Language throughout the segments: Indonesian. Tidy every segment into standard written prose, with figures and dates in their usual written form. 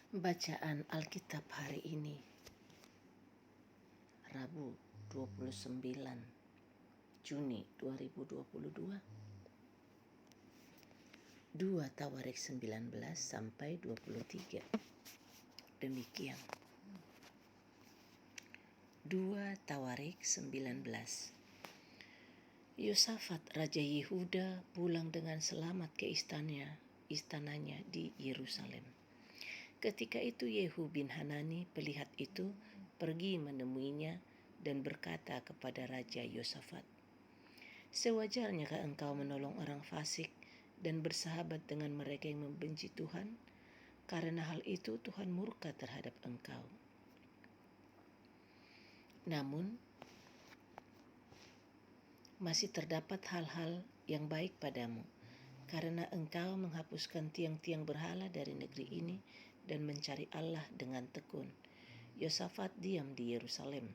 Bacaan Alkitab hari ini, Rabu 29 Juni 2022, 2 Tawarik 19 sampai 23. Demikian. 2 Tawarik 19. Yosafat Raja Yehuda pulang dengan selamat ke istananya di Yerusalem. Ketika itu Yehu bin Hanani pelihat itu pergi menemuinya dan berkata kepada Raja Yosafat, "Sewajarnyakah engkau menolong orang fasik dan bersahabat dengan mereka yang membenci Tuhan? Karena hal itu Tuhan murka terhadap engkau. Namun, masih terdapat hal-hal yang baik padamu, karena engkau menghapuskan tiang-tiang berhala dari negeri ini dan mencari Allah dengan tekun." Yosafat diam di Yerusalem.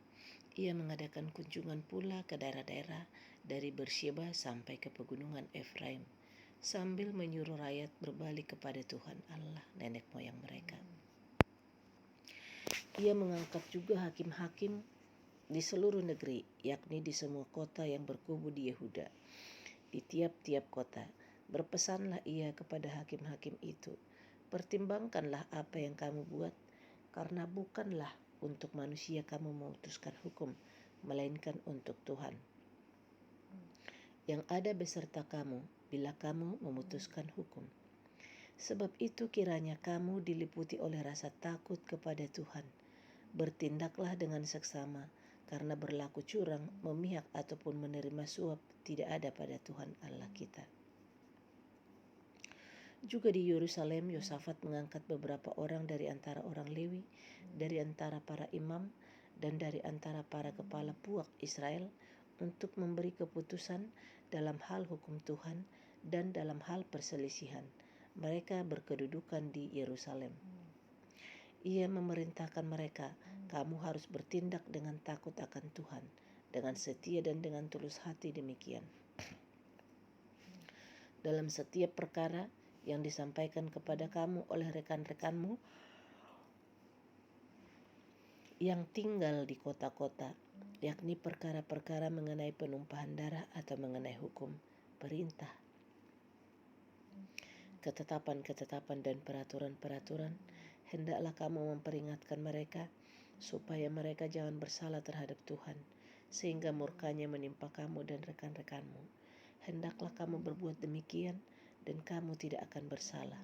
Ia mengadakan kunjungan pula ke daerah-daerah dari Bersyeba sampai ke pegunungan Efraim, sambil menyuruh rakyat berbalik kepada Tuhan Allah nenek moyang mereka. Ia mengangkat juga hakim-hakim di seluruh negeri, yakni di semua kota yang berkubu di Yehuda. Di tiap-tiap kota, berpesanlah ia kepada hakim-hakim itu, "Pertimbangkanlah apa yang kamu buat, karena bukanlah untuk manusia kamu memutuskan hukum, melainkan untuk Tuhan yang ada beserta kamu bila kamu memutuskan hukum. Sebab itu kiranya kamu diliputi oleh rasa takut kepada Tuhan. Bertindaklah dengan seksama, karena berlaku curang, memihak ataupun menerima suap tidak ada pada Tuhan Allah kita." Juga di Yerusalem, Yosafat mengangkat beberapa orang dari antara orang Lewi, dari antara para imam, dan dari antara para kepala puak Israel untuk memberi keputusan dalam hal hukum Tuhan dan dalam hal perselisihan. Mereka berkedudukan di Yerusalem. Ia memerintahkan mereka, "Kamu harus bertindak dengan takut akan Tuhan, dengan setia dan dengan tulus hati demikian. Dalam setiap perkara yang disampaikan kepada kamu oleh rekan-rekanmu yang tinggal di kota-kota, yakni perkara-perkara mengenai penumpahan darah atau mengenai hukum, perintah, ketetapan-ketetapan dan peraturan-peraturan, hendaklah kamu memperingatkan mereka supaya mereka jangan bersalah terhadap Tuhan, sehingga murkanya menimpa kamu dan rekan-rekanmu. Hendaklah kamu berbuat demikian dan kamu tidak akan bersalah.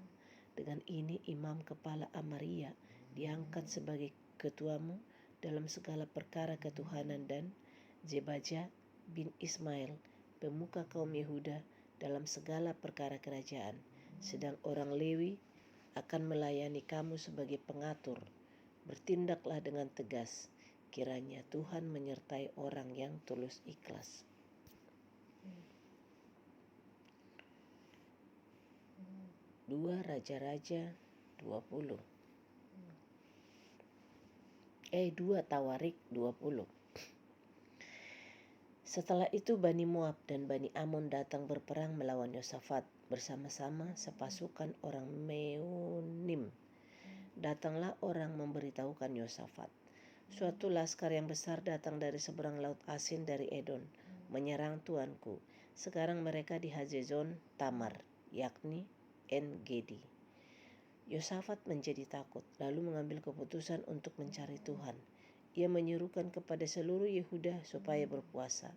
Dengan ini imam kepala Amaria diangkat sebagai ketuamu dalam segala perkara ketuhanan, dan Zebaja bin Ismail pemuka kaum Yehuda dalam segala perkara kerajaan. Sedang orang Lewi akan melayani kamu sebagai pengatur. Bertindaklah dengan tegas, kiranya Tuhan menyertai orang yang tulus ikhlas." 2 Raja-Raja 20. 2 Tawarik 20. Setelah itu Bani Moab dan Bani Amon datang berperang melawan Yosafat bersama-sama sepasukan orang Meunim. Datanglah orang memberitahukan Yosafat, "Suatu laskar yang besar datang dari seberang laut Asin dari Edom, menyerang tuanku. Sekarang mereka di Hazezon Tamar, yakni En-Gedi." Yosafat menjadi takut, lalu mengambil keputusan untuk mencari Tuhan. Ia menyerukan kepada seluruh Yehuda supaya berpuasa.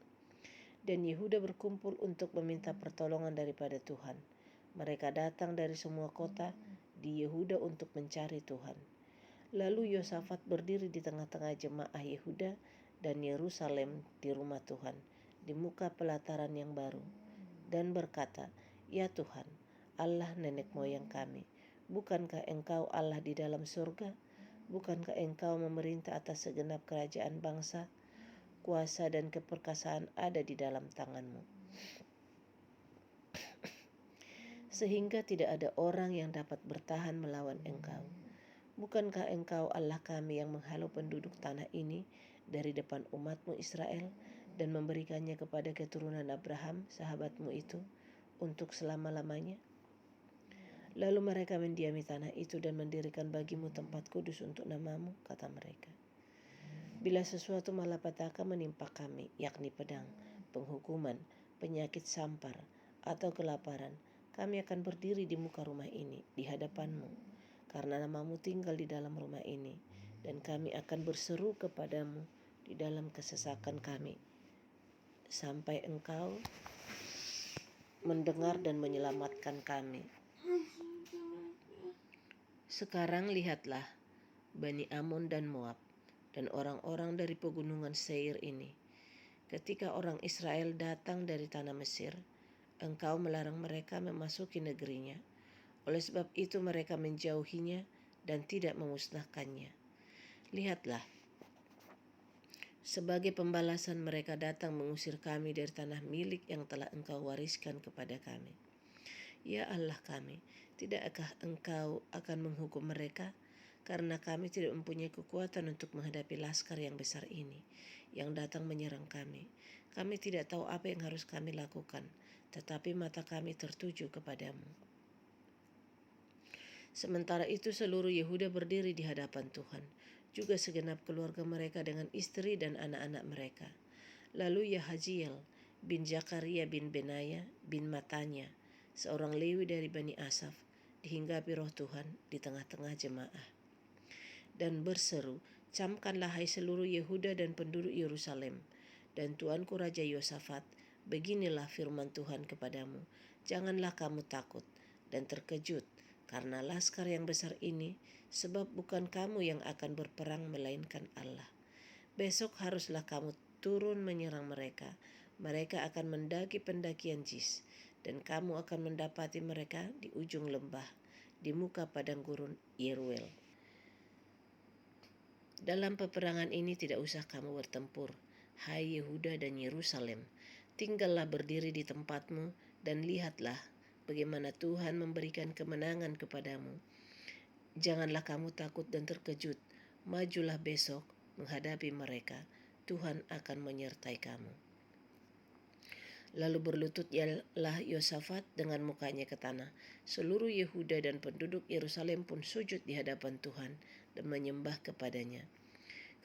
Dan Yehuda berkumpul untuk meminta pertolongan daripada Tuhan. Mereka datang dari semua kota di Yehuda untuk mencari Tuhan. Lalu Yosafat berdiri di tengah-tengah jemaah Yehuda dan Yerusalem di rumah Tuhan, di muka pelataran yang baru, dan berkata, "Ya Tuhan, Allah nenek moyang kami, bukankah Engkau Allah di dalam surga? Bukankah Engkau memerintah atas segenap kerajaan bangsa? Kuasa dan keperkasaan ada di dalam tangan-Mu, sehingga tidak ada orang yang dapat bertahan melawan Engkau. Bukankah Engkau Allah kami yang menghalau penduduk tanah ini dari depan umat-Mu Israel dan memberikannya kepada keturunan Abraham sahabat-Mu itu untuk selama-lamanya? Lalu mereka mendiami tanah itu dan mendirikan bagimu tempat kudus untuk namamu, kata mereka. Bila sesuatu malapetaka menimpa kami, yakni pedang, penghukuman, penyakit sampar, atau kelaparan, kami akan berdiri di muka rumah ini, di hadapanmu, karena namamu tinggal di dalam rumah ini, dan kami akan berseru kepadamu di dalam kesesakan kami, sampai engkau mendengar dan menyelamatkan kami. Sekarang lihatlah, Bani Amon dan Moab, dan orang-orang dari pegunungan Seir ini. Ketika orang Israel datang dari tanah Mesir, engkau melarang mereka memasuki negerinya. Oleh sebab itu mereka menjauhinya dan tidak memusnahkannya. Lihatlah, sebagai pembalasan mereka datang mengusir kami dari tanah milik yang telah engkau wariskan kepada kami. Ya Allah kami, tidakkah engkau akan menghukum mereka? Karena kami tidak mempunyai kekuatan untuk menghadapi laskar yang besar ini, yang datang menyerang kami. Kami tidak tahu apa yang harus kami lakukan, tetapi mata kami tertuju kepadamu. Sementara itu seluruh Yehuda berdiri di hadapan Tuhan, juga segenap keluarga mereka dengan istri dan anak-anak mereka. Lalu Yahaziel bin Zakaria bin Benaya bin Matanya, seorang Lewi dari Bani Asaf, dihinggapi roh Tuhan di tengah-tengah jemaah, dan berseru, camkanlah hai seluruh Yehuda dan penduduk Yerusalem, dan tuanku Raja Yosafat, beginilah firman Tuhan kepadamu, janganlah kamu takut dan terkejut karena laskar yang besar ini, sebab bukan kamu yang akan berperang melainkan Allah. Besok haruslah kamu turun menyerang mereka. Mereka akan mendaki pendakian Jis, dan kamu akan mendapati mereka di ujung lembah, di muka padang gurun Yeruel. Dalam peperangan ini tidak usah kamu bertempur, hai Yehuda dan Yerusalem. Tinggallah berdiri di tempatmu dan lihatlah bagaimana Tuhan memberikan kemenangan kepadamu. Janganlah kamu takut dan terkejut. Majulah besok menghadapi mereka. Tuhan akan menyertai kamu. Lalu berlututlah Yosafat dengan mukanya ke tanah. Seluruh Yehuda dan penduduk Yerusalem pun sujud di hadapan Tuhan dan menyembah kepadanya.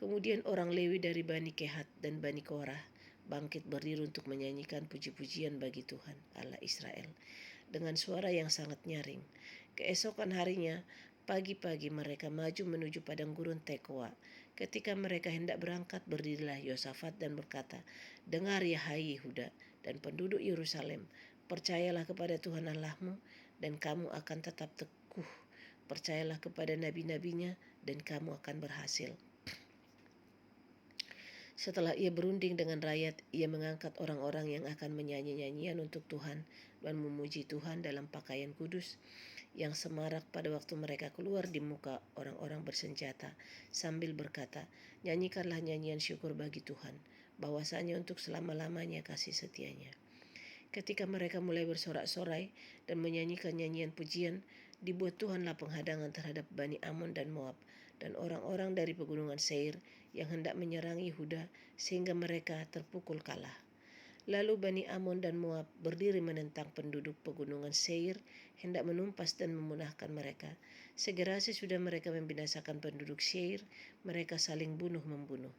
Kemudian orang Lewi dari Bani Kehat dan Bani Korah bangkit berdiri untuk menyanyikan puji-pujian bagi Tuhan Allah Israel dengan suara yang sangat nyaring. Keesokan harinya, pagi-pagi mereka maju menuju padang gurun Tekoa. Ketika mereka hendak berangkat, berdirilah Yosafat dan berkata, dengar ya hai Yehuda dan penduduk Yerusalem, percayalah kepada Tuhan Allahmu dan kamu akan tetap teguh. Percayalah kepada nabi-nabinya dan kamu akan berhasil. Setelah ia berunding dengan rakyat, ia mengangkat orang-orang yang akan menyanyi nyanyian untuk Tuhan dan memuji Tuhan dalam pakaian kudus yang semarak pada waktu mereka keluar di muka orang-orang bersenjata, sambil berkata, nyanyikanlah nyanyian syukur bagi Tuhan, bahwasanya untuk selama-lamanya kasih setianya. Ketika mereka mulai bersorak-sorai dan menyanyikan nyanyian pujian, dibuat Tuhanlah penghadangan terhadap Bani Amon dan Moab dan orang-orang dari pegunungan Seir yang hendak menyerang Yehuda sehingga mereka terpukul kalah. Lalu Bani Amon dan Moab berdiri menentang penduduk pegunungan Seir, hendak menumpas dan memunahkan mereka. Segera sesudah mereka membinasakan penduduk Seir, mereka saling bunuh-membunuh.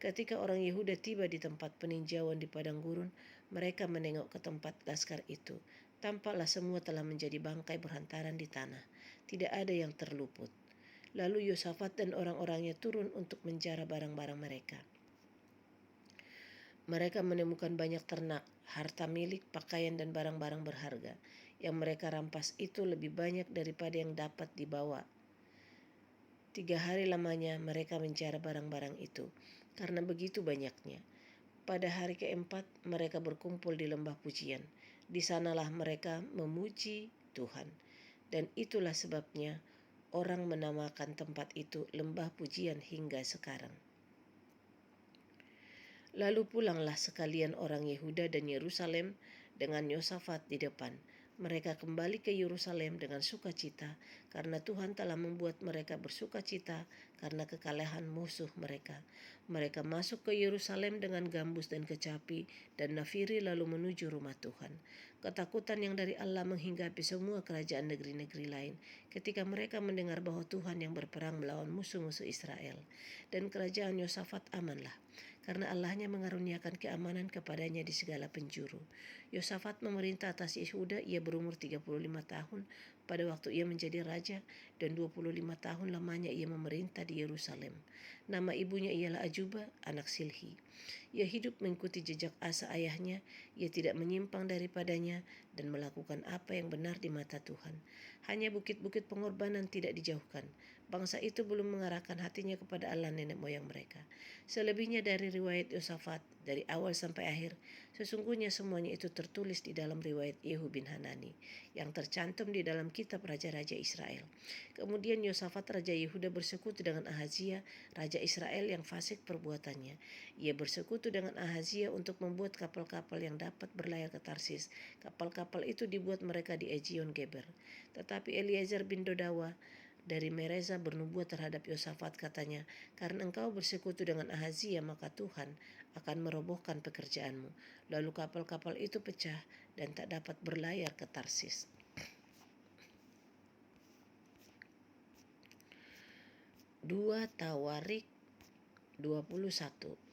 Ketika orang Yehuda tiba di tempat peninjauan di padang gurun, mereka menengok ke tempat laskar itu. Tampaklah semua telah menjadi bangkai berhantaran di tanah. Tidak ada yang terluput. Lalu Yosafat dan orang-orangnya turun untuk menjara barang-barang mereka. Mereka menemukan banyak ternak, harta milik, pakaian dan barang-barang berharga. Yang mereka rampas itu lebih banyak daripada yang dapat dibawa. 3 hari lamanya mereka menjara barang-barang itu, karena begitu banyaknya. Pada hari keempat mereka berkumpul di lembah pujian. Di sanalah mereka memuji Tuhan. Dan itulah sebabnya orang menamakan tempat itu lembah pujian hingga sekarang. Lalu pulanglah sekalian orang Yehuda dan Yerusalem dengan Yosafat di depan. Mereka kembali ke Yerusalem dengan sukacita karena Tuhan telah membuat mereka bersukacita karena kekalahan musuh mereka. Mereka masuk ke Yerusalem dengan gambus dan kecapi dan nafiri lalu menuju rumah Tuhan. Ketakutan yang dari Allah menghinggapi semua kerajaan negeri-negeri lain ketika mereka mendengar bahwa Tuhan yang berperang melawan musuh-musuh Israel. Dan kerajaan Yosafat amanlah, karena Allahnya mengaruniakan keamanan kepadanya di segala penjuru. Yosafat memerintah atas Yehuda, ia berumur 35 tahun pada waktu ia menjadi raja, dan 25 tahun lamanya ia memerintah di Yerusalem. Nama ibunya ialah Ajuba, anak Silhi. Ia hidup mengikuti jejak Asa ayahnya, ia tidak menyimpang daripadanya dan melakukan apa yang benar di mata Tuhan. Hanya bukit-bukit pengorbanan tidak dijauhkan. Bangsa itu belum mengarahkan hatinya kepada Allah nenek moyang mereka. Selebihnya dari riwayat Yosafat, dari awal sampai akhir, sesungguhnya semuanya itu tertulis di dalam riwayat Yehu bin Hanani, yang tercantum di dalam kitab Raja-Raja Israel. Kemudian Yosafat Raja Yehuda bersekutu dengan Ahazia, Raja Israel yang fasik perbuatannya. Ia bersekutu dengan Ahazia untuk membuat kapal-kapal yang dapat berlayar ke Tarsis. Kapal-kapal itu dibuat mereka di Ezion Geber. Tetapi Eliezer bin Dodawa dari Mereza bernubuat terhadap Yosafat, katanya, karena engkau bersekutu dengan Ahazia maka Tuhan akan merobohkan pekerjaanmu. Lalu kapal-kapal itu pecah dan tak dapat berlayar ke Tarsis. 2 Tawarik 21.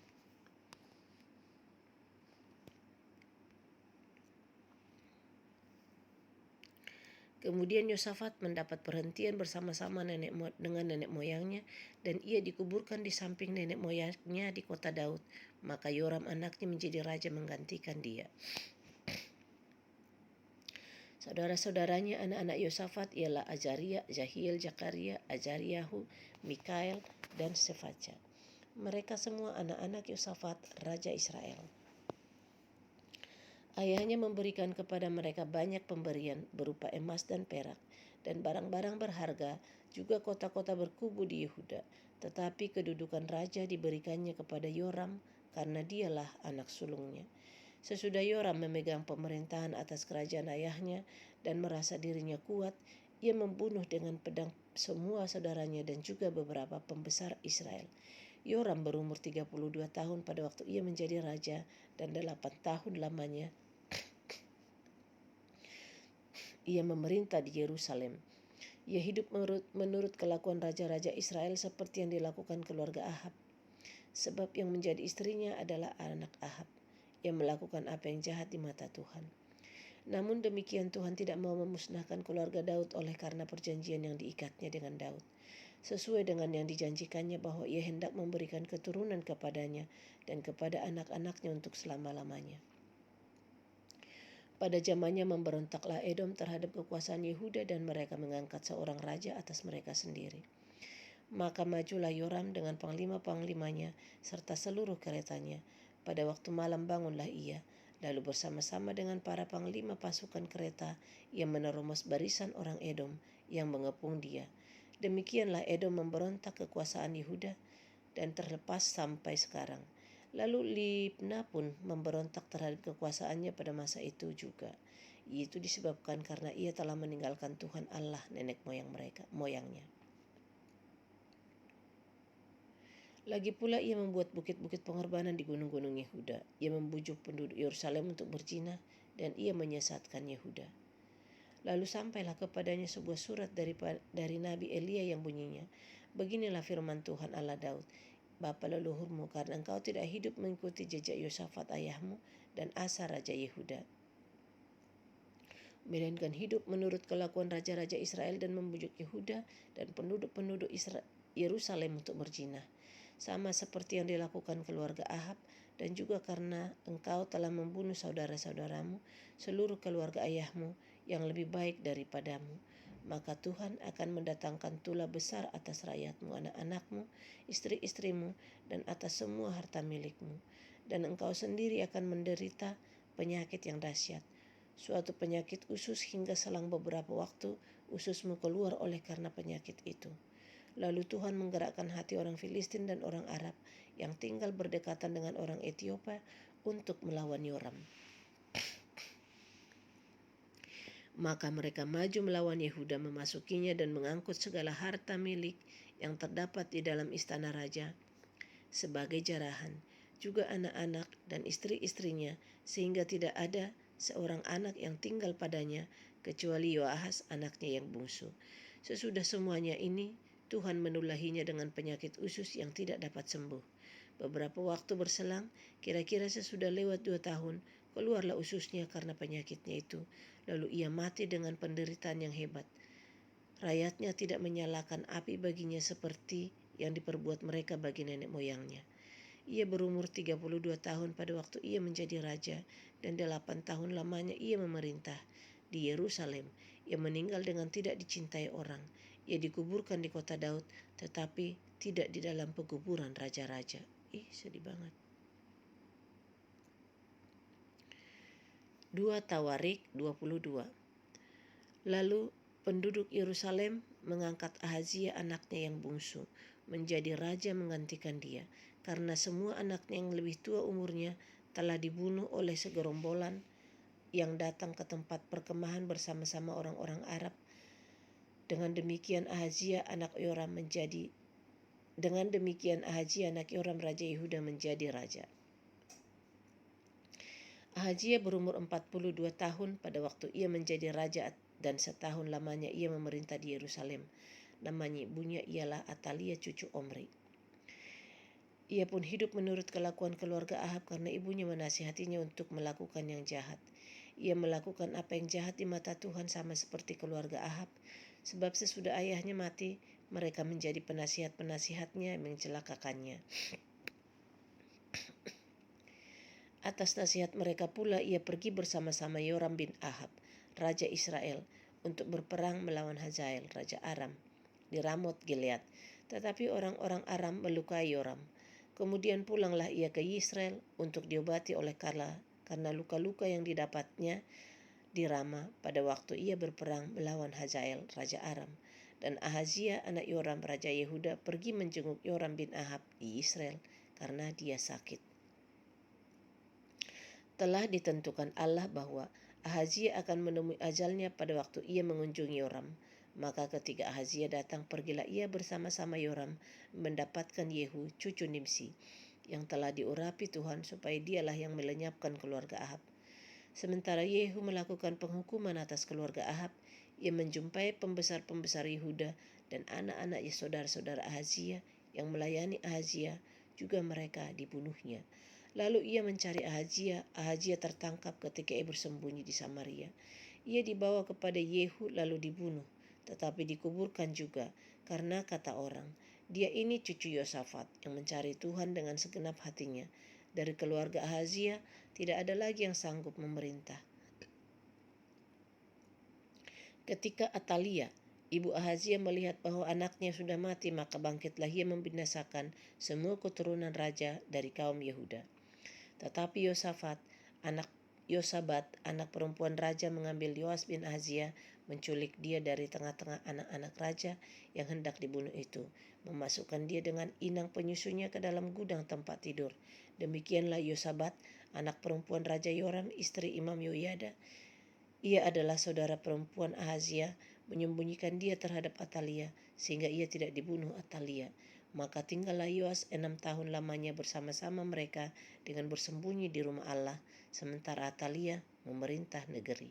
Kemudian Yosafat mendapat perhentian bersama-sama dengan nenek moyangnya, dan ia dikuburkan di samping nenek moyangnya di kota Daud. Maka Yoram anaknya menjadi raja menggantikan dia. Saudara-saudaranya anak-anak Yosafat ialah Azaria, Jahiel, Zakaria, Azariahu, Mikael, dan Sefaja. Mereka semua anak-anak Yosafat, Raja Israel. Ayahnya memberikan kepada mereka banyak pemberian berupa emas dan perak dan barang-barang berharga, juga kota-kota berkubu di Yehuda. Tetapi kedudukan raja diberikannya kepada Yoram karena dialah anak sulungnya. Sesudah Yoram memegang pemerintahan atas kerajaan ayahnya dan merasa dirinya kuat, ia membunuh dengan pedang semua saudaranya dan juga beberapa pembesar Israel. Yoram berumur 32 tahun pada waktu ia menjadi raja, dan 8 tahun lamanya ia memerintah di Yerusalem. Ia hidup menurut kelakuan raja-raja Israel seperti yang dilakukan keluarga Ahab, sebab yang menjadi istrinya adalah anak Ahab. Ia melakukan apa yang jahat di mata Tuhan. Namun demikian Tuhan tidak mau memusnahkan keluarga Daud oleh karena perjanjian yang diikatnya dengan Daud, sesuai dengan yang dijanjikannya bahwa ia hendak memberikan keturunan kepadanya dan kepada anak-anaknya untuk selama-lamanya. Pada zamannya memberontaklah Edom terhadap kekuasaan Yehuda dan mereka mengangkat seorang raja atas mereka sendiri. Maka majulah Yoram dengan panglima-panglimanya serta seluruh keretanya. Pada waktu malam bangunlah ia, lalu bersama-sama dengan para panglima pasukan kereta ia menerobos barisan orang Edom yang mengepung dia. Demikianlah Edom memberontak kekuasaan Yehuda dan terlepas sampai sekarang. Lalu Libna pun memberontak terhadap kekuasaannya pada masa itu juga. Itu disebabkan karena ia telah meninggalkan Tuhan Allah nenek moyangnya. Lagi pula ia membuat bukit-bukit pengorbanan di gunung-gunung Yehuda. Ia membujuk penduduk Yerusalem untuk berzina dan ia menyesatkan Yehuda. Lalu sampailah kepadanya sebuah surat dari Nabi Elia yang bunyinya, beginilah firman Tuhan Allah Daud, bapa leluhurmu, karena engkau tidak hidup mengikuti jejak Yosafat ayahmu dan Asa raja Yehuda, melainkan hidup menurut kelakuan raja-raja Israel dan membujuk Yehuda dan penduduk-penduduk Yerusalem untuk berzina, sama seperti yang dilakukan keluarga Ahab, dan juga karena engkau telah membunuh saudara-saudaramu, seluruh keluarga ayahmu yang lebih baik daripadamu. Maka Tuhan akan mendatangkan tula besar atas rakyatmu, anak-anakmu, istri-istrimu, dan atas semua harta milikmu. Dan engkau sendiri akan menderita penyakit yang dahsyat, suatu penyakit usus hingga selang beberapa waktu ususmu keluar oleh karena penyakit itu. Lalu Tuhan menggerakkan hati orang Filistin dan orang Arab yang tinggal berdekatan dengan orang Ethiopia untuk melawan Yoram. Maka mereka maju melawan Yehuda, memasukinya dan mengangkut segala harta milik yang terdapat di dalam istana raja sebagai jarahan, juga anak-anak dan istri-istrinya, sehingga tidak ada seorang anak yang tinggal padanya kecuali Yoahas anaknya yang bungsu. Sesudah semuanya ini, Tuhan menulahinya dengan penyakit usus yang tidak dapat sembuh. Beberapa waktu berselang, kira-kira sesudah lewat 2 tahun, keluarlah ususnya karena penyakitnya itu. Lalu ia mati dengan penderitaan yang hebat. Rakyatnya tidak menyalakan api baginya seperti yang diperbuat mereka bagi nenek moyangnya. Ia berumur 32 tahun pada waktu ia menjadi raja, dan 8 tahun lamanya ia memerintah di Yerusalem. Ia meninggal dengan tidak dicintai orang. Ia dikuburkan di kota Daud, tetapi tidak di dalam pekuburan raja-raja. Sedih banget. 2 Tawarik 22. Lalu penduduk Yerusalem mengangkat Ahazia anaknya yang bungsu menjadi raja menggantikan dia, karena semua anaknya yang lebih tua umurnya telah dibunuh oleh segerombolan yang datang ke tempat perkemahan bersama-sama orang-orang Arab. Dengan demikian Ahazia anak Yoram raja Yehuda menjadi raja. Ahazia berumur 42 tahun pada waktu ia menjadi raja, dan setahun lamanya ia memerintah di Yerusalem. Namanya ibunya ialah Atalia cucu Omri. Ia pun hidup menurut kelakuan keluarga Ahab karena ibunya menasihatinya untuk melakukan yang jahat. Ia melakukan apa yang jahat di mata Tuhan sama seperti keluarga Ahab, sebab sesudah ayahnya mati, mereka menjadi penasihat-penasihatnya yang mencelakakannya. Atas nasihat mereka pula ia pergi bersama-sama Yoram bin Ahab, raja Israel, untuk berperang melawan Hazael, raja Aram, di Ramot Gilead. Tetapi orang-orang Aram melukai Yoram. Kemudian pulanglah ia ke Israel untuk diobati oleh karena luka-luka yang didapatnya di Rama pada waktu ia berperang melawan Hazael, raja Aram. Dan Ahazia anak Yoram, raja Yehuda, pergi menjenguk Yoram bin Ahab di Israel karena dia sakit. Telah ditentukan Allah bahwa Ahazia akan menemui ajalnya pada waktu ia mengunjungi Yoram. Maka ketika Ahazia datang, pergilah ia bersama-sama Yoram mendapatkan Yehu, cucu Nimsi, yang telah diurapi Tuhan supaya dialah yang melenyapkan keluarga Ahab. Sementara Yehu melakukan penghukuman atas keluarga Ahab, ia menjumpai pembesar-pembesar Yehuda dan anak-anak saudara-saudara Ahazia yang melayani Ahazia, juga mereka dibunuhnya. Lalu ia mencari Ahazia. Ahazia tertangkap ketika ia bersembunyi di Samaria. Ia dibawa kepada Yehu lalu dibunuh, tetapi dikuburkan juga, karena kata orang, dia ini cucu Yosafat yang mencari Tuhan dengan segenap hatinya. Dari keluarga Ahazia tidak ada lagi yang sanggup memerintah. Ketika Atalia, ibu Ahazia, melihat bahwa anaknya sudah mati, maka bangkitlah ia membinasakan semua keturunan raja dari kaum Yehuda. Tetapi Yosabat, anak perempuan raja, mengambil Yoas bin Ahazia, menculik dia dari tengah-tengah anak-anak raja yang hendak dibunuh itu, memasukkan dia dengan inang penyusunya ke dalam gudang tempat tidur. Demikianlah Yosabat, anak perempuan raja Yoram, istri Imam Yoyada, ia adalah saudara perempuan Ahazia, menyembunyikan dia terhadap Atalia, sehingga ia tidak dibunuh Atalia. Maka tinggallah Yoas 6 tahun lamanya bersama-sama mereka dengan bersembunyi di rumah Allah, sementara Atalia memerintah negeri.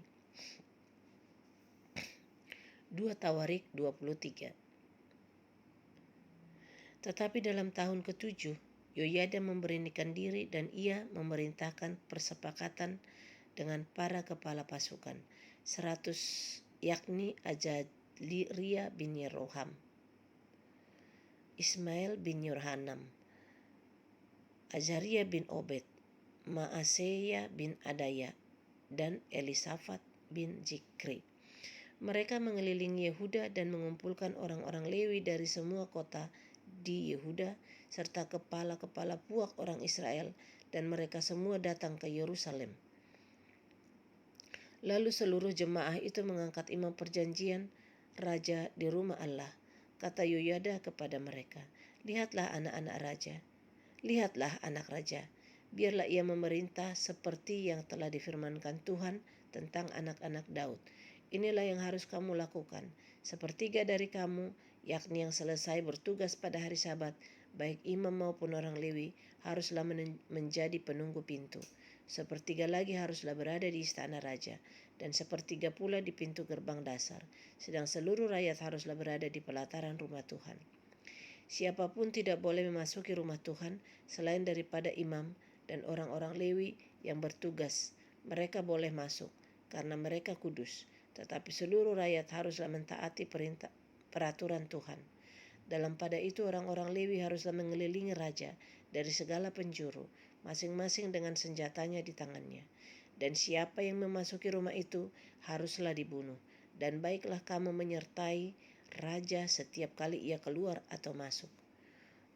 2 Tawarik 23. Tetapi dalam tahun ke-7, Yoyada memberanikan diri dan ia memerintahkan persepakatan dengan para kepala pasukan 100, yakni Azariah bin Yeroham, Ismail bin Yorhanam, Azaria bin Obed, Maaseya bin Adaya, dan Elisafat bin Zikri. Mereka mengelilingi Yehuda dan mengumpulkan orang-orang Lewi dari semua kota di Yehuda serta kepala-kepala puak orang Israel, dan mereka semua datang ke Yerusalem. Lalu seluruh jemaah itu mengangkat imam perjanjian raja di rumah Allah. Kata Yoyada kepada mereka, lihatlah anak-anak raja, lihatlah anak raja, biarlah ia memerintah seperti yang telah difirmankan Tuhan tentang anak-anak Daud. inilah yang harus kamu lakukan. Sepertiga dari kamu, yakni yang selesai bertugas pada hari Sabat, baik imam maupun orang Lewi, haruslah menjadi penunggu pintu. Sepertiga lagi haruslah berada di istana raja, dan sepertiga pula di pintu gerbang dasar. Sedang seluruh rakyat haruslah berada di pelataran rumah Tuhan. Siapapun tidak boleh memasuki rumah Tuhan selain daripada imam dan orang-orang Lewi yang bertugas. Mereka boleh masuk karena mereka kudus, tetapi seluruh rakyat haruslah mentaati peraturan Tuhan. Dalam pada itu orang-orang Lewi haruslah mengelilingi raja dari segala penjuru, masing-masing dengan senjatanya di tangannya. Dan siapa yang memasuki rumah itu haruslah dibunuh. Dan baiklah kamu menyertai raja setiap kali ia keluar atau masuk.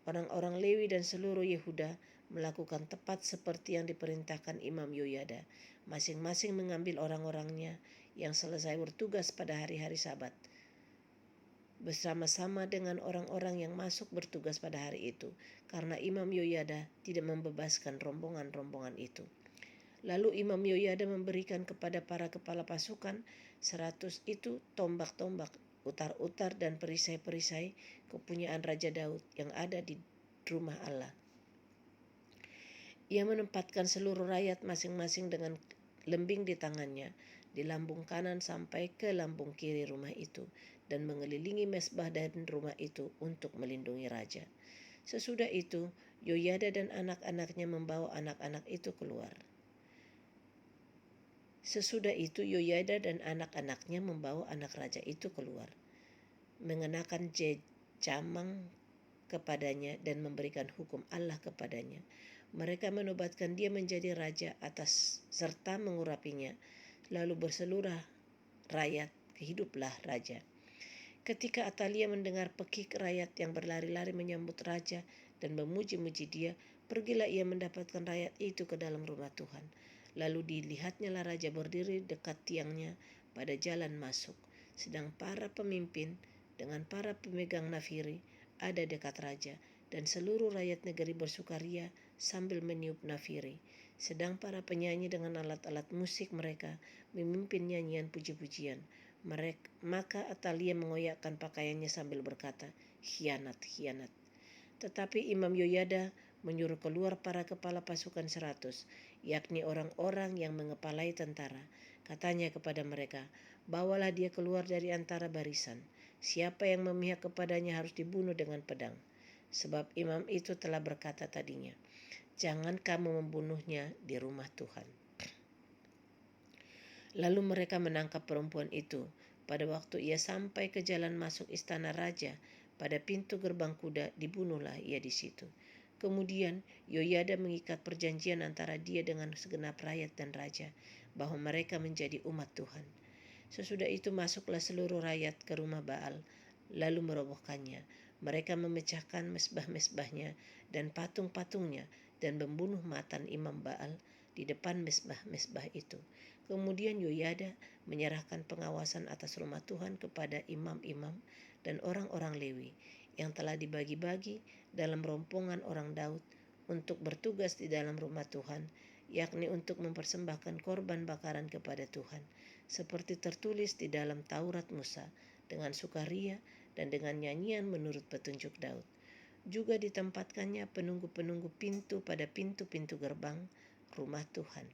Orang-orang Lewi dan seluruh Yehuda melakukan tepat seperti yang diperintahkan Imam Yoyada. Masing-masing mengambil orang-orangnya yang selesai bertugas pada hari-hari Sabat, bersama-sama dengan orang-orang yang masuk bertugas pada hari itu, karena Imam Yoyada tidak membebaskan rombongan-rombongan itu. Lalu Imam Yoyada memberikan kepada para kepala pasukan 100 itu tombak-tombak, utar-utar dan perisai-perisai kepunyaan Raja Daud yang ada di rumah Allah. Ia menempatkan seluruh rakyat masing-masing dengan lembing di tangannya, di lambung kanan sampai ke lambung kiri rumah itu, dan mengelilingi mesbah dan rumah itu untuk melindungi raja. Sesudah itu, Yoyada dan anak-anaknya membawa anak-anak itu keluar. Sesudah itu Yoyada dan anak-anaknya membawa anak raja itu keluar, mengenakan jejamang kepadanya dan memberikan hukum Allah kepadanya. Mereka menobatkan dia menjadi raja atas serta mengurapinya. Lalu berseluruh rakyat, hiduplah raja. Ketika Atalia mendengar pekik rakyat yang berlari-lari menyambut raja dan memuji-muji dia, pergilah ia mendapatkan rakyat itu ke dalam rumah Tuhan. Lalu dilihatnya lah raja berdiri dekat tiangnya pada jalan masuk, sedang para pemimpin dengan para pemegang nafiri ada dekat raja, dan seluruh rakyat negeri bersukaria sambil meniup nafiri, sedang para penyanyi dengan alat-alat musik mereka memimpin nyanyian puji-pujian. Maka Atalia mengoyakkan pakaiannya sambil berkata, "Khianat, khianat." Tetapi Imam Yoyada menyuruh keluar para kepala pasukan 100, yakni orang-orang yang mengepalai tentara. Katanya kepada mereka, "Bawalah dia keluar dari antara barisan. Siapa yang memihak kepadanya harus dibunuh dengan pedang." Sebab imam itu telah berkata tadinya, "Jangan kamu membunuhnya di rumah Tuhan." Lalu mereka menangkap perempuan itu. Pada waktu ia sampai ke jalan masuk istana raja, pada pintu gerbang kuda, dibunuhlah ia di situ. Kemudian Yoyada mengikat perjanjian antara dia dengan segenap rakyat dan raja, bahwa mereka menjadi umat Tuhan. Sesudah itu masuklah seluruh rakyat ke rumah Baal, lalu merobohkannya. Mereka memecahkan mesbah-mesbahnya dan patung-patungnya, dan membunuh Matan imam Baal di depan mesbah-mesbah itu. Kemudian Yoyada menyerahkan pengawasan atas rumah Tuhan kepada imam-imam dan orang-orang Lewi yang telah dibagi-bagi dalam rombongan orang Daud untuk bertugas di dalam rumah Tuhan, yakni untuk mempersembahkan korban bakaran kepada Tuhan, seperti tertulis di dalam Taurat Musa, dengan sukaria dan dengan nyanyian menurut petunjuk Daud. Juga ditempatkannya penunggu-penunggu pintu pada pintu-pintu gerbang rumah Tuhan,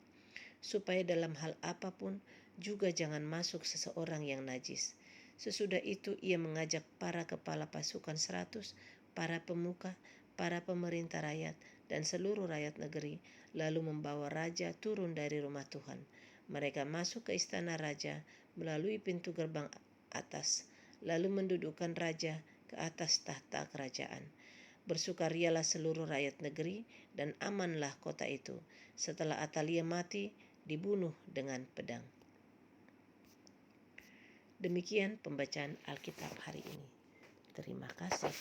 supaya dalam hal apapun juga jangan masuk seseorang yang najis. Sesudah itu ia mengajak para kepala pasukan 100, para pemuka, para pemerintah rakyat, dan seluruh rakyat negeri, lalu membawa raja turun dari rumah Tuhan. Mereka masuk ke istana raja melalui pintu gerbang atas, lalu mendudukkan raja ke atas tahta kerajaan. Bersukarialah seluruh rakyat negeri dan amanlah kota itu. Setelah Atalia mati, dibunuh dengan pedang. Demikian pembacaan Alkitab hari ini. Terima kasih.